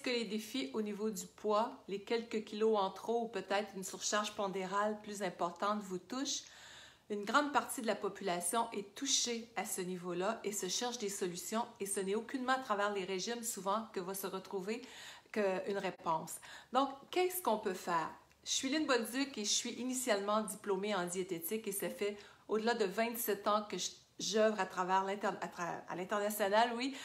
que les défis au niveau du poids, les quelques kilos en trop ou peut-être une surcharge pondérale plus importante vous touchent? Une grande partie de la population est touchée à ce niveau-là et se cherche des solutions et ce n'est aucunement à travers les régimes souvent que va se retrouver une réponse. Donc, qu'est-ce qu'on peut faire? Je suis Lynne Bolduc et je suis initialement diplômée en diététique et ça fait au-delà de 27 ans que j'œuvre à l'international, oui,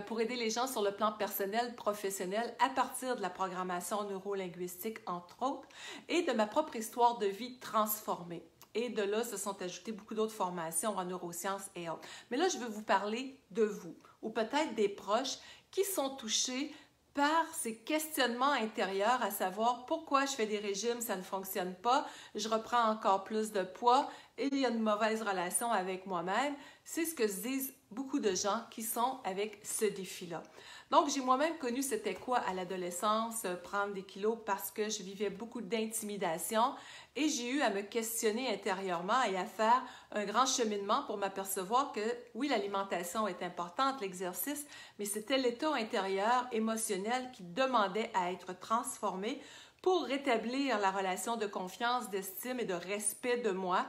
pour aider les gens sur le plan personnel, professionnel, à partir de la programmation neurolinguistique, entre autres, et de ma propre histoire de vie transformée. Et de là, se sont ajoutées beaucoup d'autres formations en neurosciences et autres. Mais là, je veux vous parler de vous, ou peut-être des proches qui sont touchés par ces questionnements intérieurs, à savoir pourquoi je fais des régimes, ça ne fonctionne pas, je reprends encore plus de poids et il y a une mauvaise relation avec moi-même. C'est ce que se disent beaucoup de gens qui sont avec ce défi-là. Donc, j'ai moi-même connu c'était quoi à l'adolescence, prendre des kilos parce que je vivais beaucoup d'intimidation et j'ai eu à me questionner intérieurement et à faire un grand cheminement pour m'apercevoir que oui, l'alimentation est importante, l'exercice, mais c'était l'état intérieur émotionnel qui demandait à être transformé pour rétablir la relation de confiance, d'estime et de respect de moi.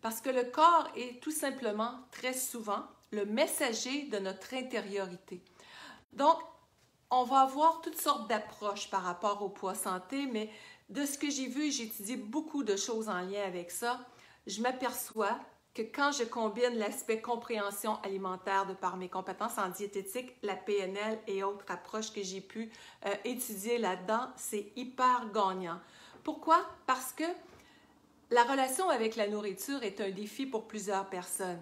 Parce que le corps est tout simplement, très souvent, le messager de notre intériorité. Donc, on va avoir toutes sortes d'approches par rapport au poids santé, mais de ce que j'ai vu, j'ai étudié beaucoup de choses en lien avec ça. Je m'aperçois que quand je combine l'aspect compréhension alimentaire de par mes compétences en diététique, la PNL et autres approches que j'ai pu étudier là-dedans, c'est hyper gagnant. Pourquoi? Parce que la relation avec la nourriture est un défi pour plusieurs personnes.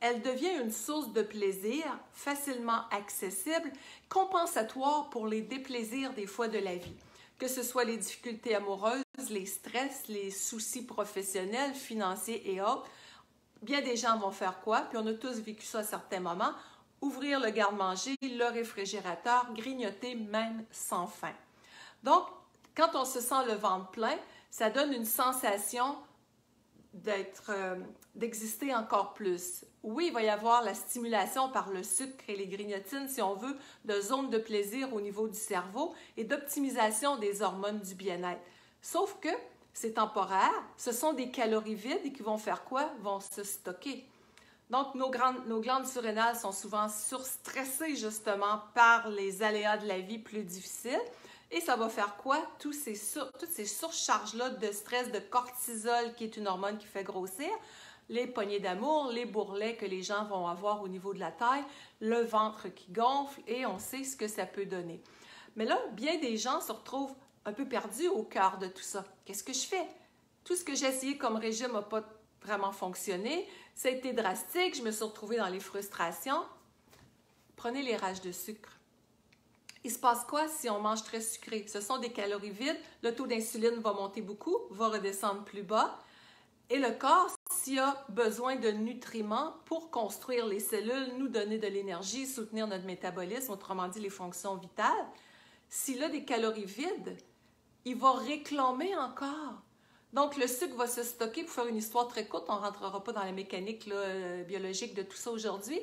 Elle devient une source de plaisir facilement accessible, compensatoire pour les déplaisirs des fois de la vie, que ce soit les difficultés amoureuses, les stress, les soucis professionnels, financiers et autres. Bien des gens vont faire quoi? Puis on a tous vécu ça à certains moments. Ouvrir le garde-manger, le réfrigérateur, grignoter même sans faim. Donc, quand on se sent le ventre plein, ça donne une sensation d'exister encore plus. Oui, il va y avoir la stimulation par le sucre et les grignotines, si on veut, de zones de plaisir au niveau du cerveau et d'optimisation des hormones du bien-être. Sauf que c'est temporaire, ce sont des calories vides et qui vont faire quoi? Vont se stocker. Donc, nos glandes surrénales sont souvent surstressées justement par les aléas de la vie plus difficiles. Et ça va faire quoi? Toutes ces surcharges-là de stress, de cortisol, qui est une hormone qui fait grossir, les poignées d'amour, les bourrelets que les gens vont avoir au niveau de la taille, le ventre qui gonfle, et on sait ce que ça peut donner. Mais là, bien des gens se retrouvent un peu perdus au cœur de tout ça. Qu'est-ce que je fais? Tout ce que j'ai essayé comme régime n'a pas vraiment fonctionné. Ça a été drastique, je me suis retrouvée dans les frustrations. Prenez les rages de sucre. Il se passe quoi si on mange très sucré? Ce sont des calories vides, le taux d'insuline va monter beaucoup, va redescendre plus bas. Et le corps, s'il a besoin de nutriments pour construire les cellules, nous donner de l'énergie, soutenir notre métabolisme, autrement dit les fonctions vitales, s'il a des calories vides, il va réclamer encore. Donc, le sucre va se stocker. Pour faire une histoire très courte, on ne rentrera pas dans la mécanique biologique de tout ça aujourd'hui.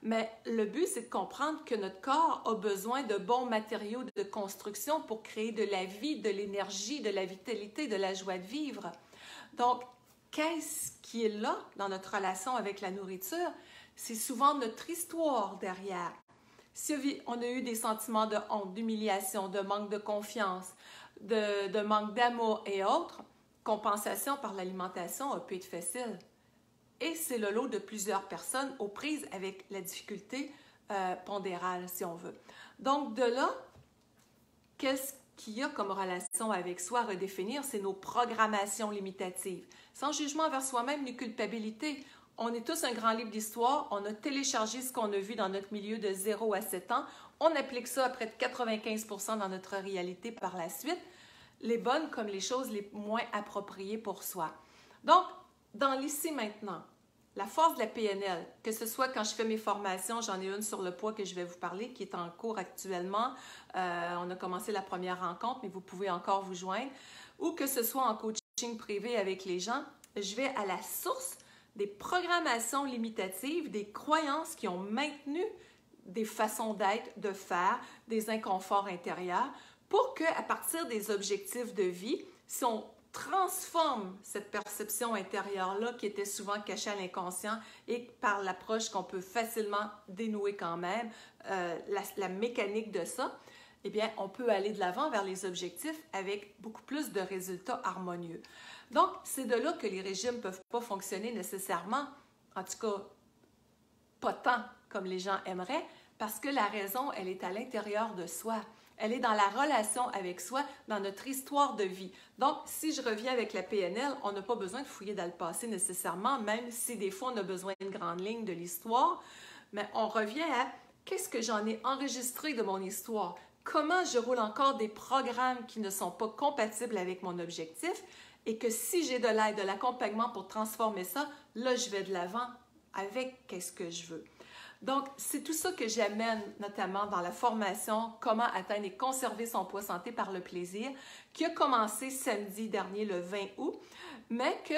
Mais le but, c'est de comprendre que notre corps a besoin de bons matériaux de construction pour créer de la vie, de l'énergie, de la vitalité, de la joie de vivre. Donc, qu'est-ce qui est là dans notre relation avec la nourriture? C'est souvent notre histoire derrière. Si on a eu des sentiments de honte, d'humiliation, de manque de confiance, de manque d'amour et autres, compensation par l'alimentation a pu être facile. Et c'est le lot de plusieurs personnes aux prises avec la difficulté pondérale, si on veut. Donc, de là, qu'est-ce qu'il y a comme relation avec soi à redéfinir? C'est nos programmations limitatives. Sans jugement envers soi-même ni culpabilité. On est tous un grand livre d'histoire. On a téléchargé ce qu'on a vu dans notre milieu de 0 à 7 ans. On applique ça à près de 95% dans notre réalité par la suite. Les bonnes comme les choses les moins appropriées pour soi. Donc, dans l'ici maintenant, la force de la PNL, que ce soit quand je fais mes formations, j'en ai une sur le poids que je vais vous parler, qui est en cours actuellement. On a commencé la première rencontre, mais vous pouvez encore vous joindre. Ou que ce soit en coaching privé avec les gens, je vais à la source des programmations limitatives, des croyances qui ont maintenu des façons d'être, de faire, des inconforts intérieurs, pour qu'à partir des objectifs de vie, si on transforme cette perception intérieure-là qui était souvent cachée à l'inconscient et par l'approche qu'on peut facilement dénouer quand même, la mécanique de ça, eh bien, on peut aller de l'avant vers les objectifs avec beaucoup plus de résultats harmonieux. Donc, c'est de là que les régimes ne peuvent pas fonctionner nécessairement, en tout cas, pas tant comme les gens aimeraient, parce que la raison, elle est à l'intérieur de soi. Elle est dans la relation avec soi, dans notre histoire de vie. Donc, si je reviens avec la PNL, on n'a pas besoin de fouiller dans le passé nécessairement, même si des fois on a besoin d'une grande ligne de l'histoire, mais on revient à qu'est-ce que j'en ai enregistré de mon histoire, comment je roule encore des programmes qui ne sont pas compatibles avec mon objectif et que si j'ai de l'aide, de l'accompagnement pour transformer ça, là, je vais de l'avant avec qu'est-ce que je veux. Donc, c'est tout ça que j'amène notamment dans la formation « Comment atteindre et conserver son poids santé par le plaisir » qui a commencé samedi dernier, le 20 août, mais que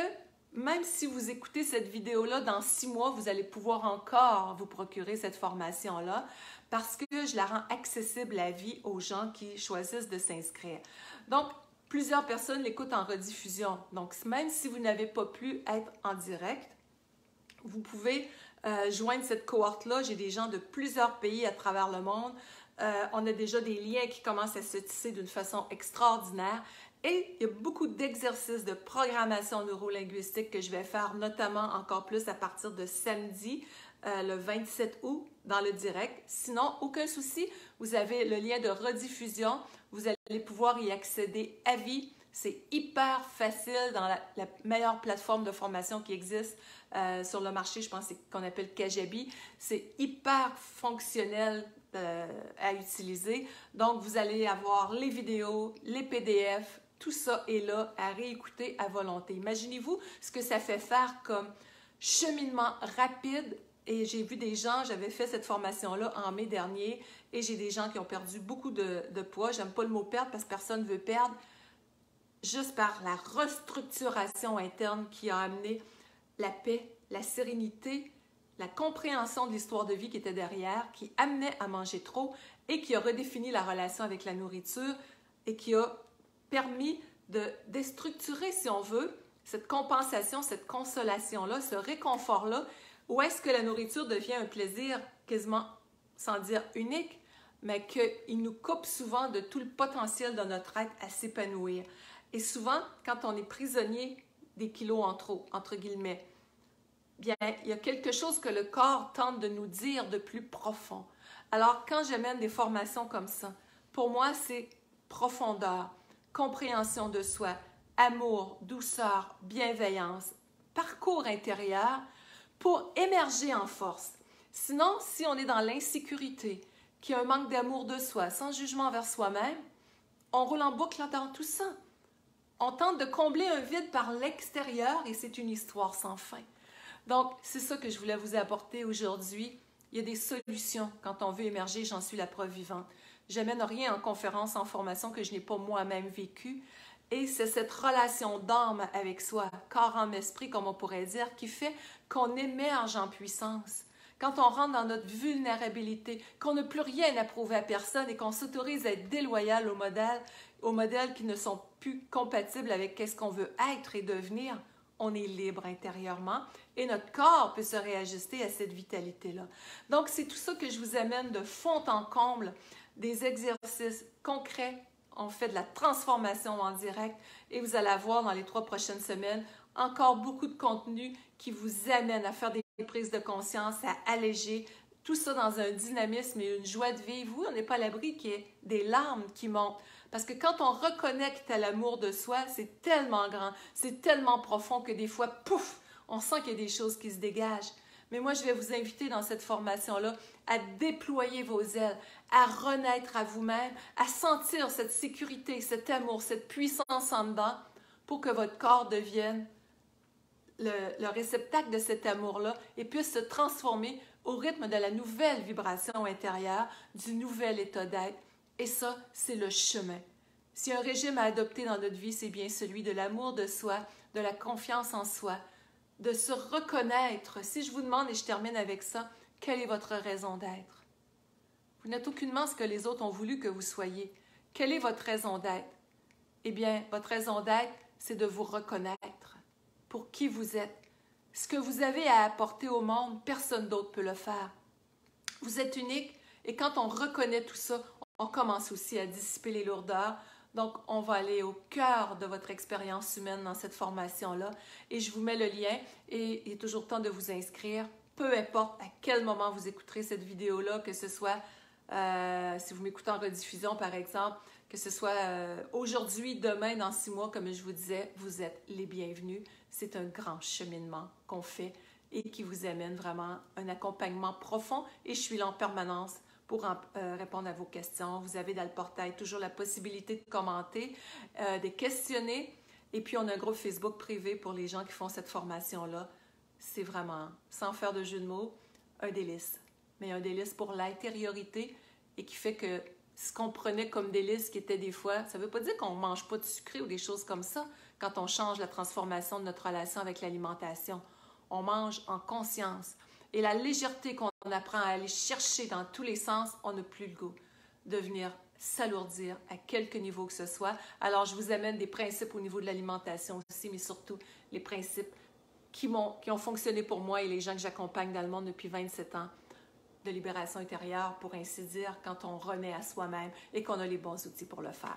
même si vous écoutez cette vidéo-là, dans 6 mois, vous allez pouvoir encore vous procurer cette formation-là parce que je la rends accessible à vie aux gens qui choisissent de s'inscrire. Donc, plusieurs personnes l'écoutent en rediffusion. Donc, même si vous n'avez pas pu être en direct, vous pouvez joindre cette cohorte-là. J'ai des gens de plusieurs pays à travers le monde. On a déjà des liens qui commencent à se tisser d'une façon extraordinaire. Et il y a beaucoup d'exercices de programmation neurolinguistique que je vais faire, notamment encore plus à partir de samedi, le 27 août, dans le direct. Sinon, aucun souci, vous avez le lien de rediffusion. Vous allez pouvoir y accéder à vie. C'est hyper facile dans la meilleure plateforme de formation qui existe sur le marché, je pense qu'on appelle Kajabi. C'est hyper fonctionnel à utiliser. Donc, vous allez avoir les vidéos, les PDF, tout ça est là à réécouter à volonté. Imaginez-vous ce que ça fait faire comme cheminement rapide. Et j'ai vu des gens, j'avais fait cette formation-là en mai dernier, et j'ai des gens qui ont perdu beaucoup de poids. J'aime pas le mot perdre parce que personne ne veut perdre. Juste par la restructuration interne qui a amené la paix, la sérénité, la compréhension de l'histoire de vie qui était derrière, qui amenait à manger trop et qui a redéfini la relation avec la nourriture et qui a permis de déstructurer, si on veut, cette compensation, cette consolation-là, ce réconfort-là, où est-ce que la nourriture devient un plaisir quasiment, sans dire unique, mais qu'il nous coupe souvent de tout le potentiel de notre être à s'épanouir. Et souvent, quand on est prisonnier des kilos en trop, entre guillemets, bien, il y a quelque chose que le corps tente de nous dire de plus profond. Alors, quand j'amène des formations comme ça, pour moi, c'est profondeur, compréhension de soi, amour, douceur, bienveillance, parcours intérieur pour émerger en force. Sinon, si on est dans l'insécurité, qu'il y a un manque d'amour de soi, sans jugement envers soi-même, on roule en boucle dans tout ça. On tente de combler un vide par l'extérieur et c'est une histoire sans fin. Donc, c'est ça que je voulais vous apporter aujourd'hui. Il y a des solutions quand on veut émerger, j'en suis la preuve vivante. J'amène rien en conférence, en formation que je n'ai pas moi-même vécu. Et c'est cette relation d'âme avec soi, corps, âme, esprit, comme on pourrait dire, qui fait qu'on émerge en puissance. Quand on rentre dans notre vulnérabilité, qu'on n'a plus rien à prouver à personne et qu'on s'autorise à être déloyal aux modèles qui ne sont plus compatibles avec ce qu'on veut être et devenir, on est libre intérieurement et notre corps peut se réajuster à cette vitalité-là. Donc, c'est tout ça que je vous amène de fond en comble, des exercices concrets. On fait de la transformation en direct et vous allez avoir dans les 3 prochaines semaines encore beaucoup de contenu qui vous amène à faire des prises de conscience, à alléger, tout ça dans un dynamisme et une joie de vivre. Oui, on n'est pas à l'abri qu'il y ait des larmes qui montent. Parce que quand on reconnecte à l'amour de soi, c'est tellement grand, c'est tellement profond que des fois, pouf, on sent qu'il y a des choses qui se dégagent. Mais moi, je vais vous inviter dans cette formation-là à déployer vos ailes, à renaître à vous-même, à sentir cette sécurité, cet amour, cette puissance en dedans pour que votre corps devienne le réceptacle de cet amour-là et puisse se transformer au rythme de la nouvelle vibration intérieure, du nouvel état d'être. Et ça, c'est le chemin. Si un régime à adopter dans notre vie, c'est bien celui de l'amour de soi, de la confiance en soi, de se reconnaître. Si je vous demande, et je termine avec ça, quelle est votre raison d'être? Vous n'êtes aucunement ce que les autres ont voulu que vous soyez. Quelle est votre raison d'être? Eh bien, votre raison d'être, c'est de vous reconnaître pour qui vous êtes. Ce que vous avez à apporter au monde, personne d'autre peut le faire. Vous êtes unique et quand on reconnaît tout ça, on commence aussi à dissiper les lourdeurs. Donc, on va aller au cœur de votre expérience humaine dans cette formation-là. Et je vous mets le lien et il est toujours temps de vous inscrire. Peu importe à quel moment vous écouterez cette vidéo-là, que ce soit, si vous m'écoutez en rediffusion par exemple, que ce soit aujourd'hui, demain, dans 6 mois, comme je vous disais, vous êtes les bienvenus. C'est un grand cheminement qu'on fait et qui vous amène vraiment un accompagnement profond. Et je suis là en permanence pour répondre à vos questions. Vous avez dans le portail toujours la possibilité de commenter, de questionner. Et puis, on a un groupe Facebook privé pour les gens qui font cette formation-là. C'est vraiment, sans faire de jeu de mots, un délice. Mais un délice pour l'intériorité et qui fait que ce qu'on prenait comme délice, qui était des fois, ça ne veut pas dire qu'on ne mange pas de sucré ou des choses comme ça quand on change la transformation de notre relation avec l'alimentation. On mange en conscience. Et la légèreté qu'on apprend à aller chercher dans tous les sens, on n'a plus le goût de venir s'alourdir à quelque niveau que ce soit. Alors, je vous amène des principes au niveau de l'alimentation aussi, mais surtout les principes qui ont fonctionné pour moi et les gens que j'accompagne dans le monde depuis 27 ans de libération intérieure, pour ainsi dire, quand on renaît à soi-même et qu'on a les bons outils pour le faire.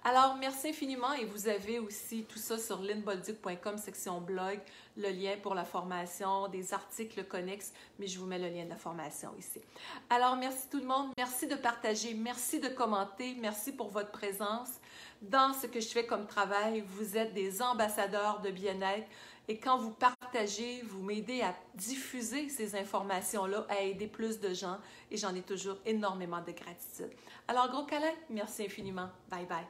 Alors, merci infiniment et vous avez aussi tout ça sur lynnebolduc.com, section blog, le lien pour la formation, des articles connexes, mais je vous mets le lien de la formation ici. Alors, merci tout le monde, merci de partager, merci de commenter, merci pour votre présence. Dans ce que je fais comme travail, vous êtes des ambassadeurs de bien-être. Et quand vous partagez, vous m'aidez à diffuser ces informations-là, à aider plus de gens et j'en ai toujours énormément de gratitude. Alors, gros câlin, merci infiniment. Bye bye.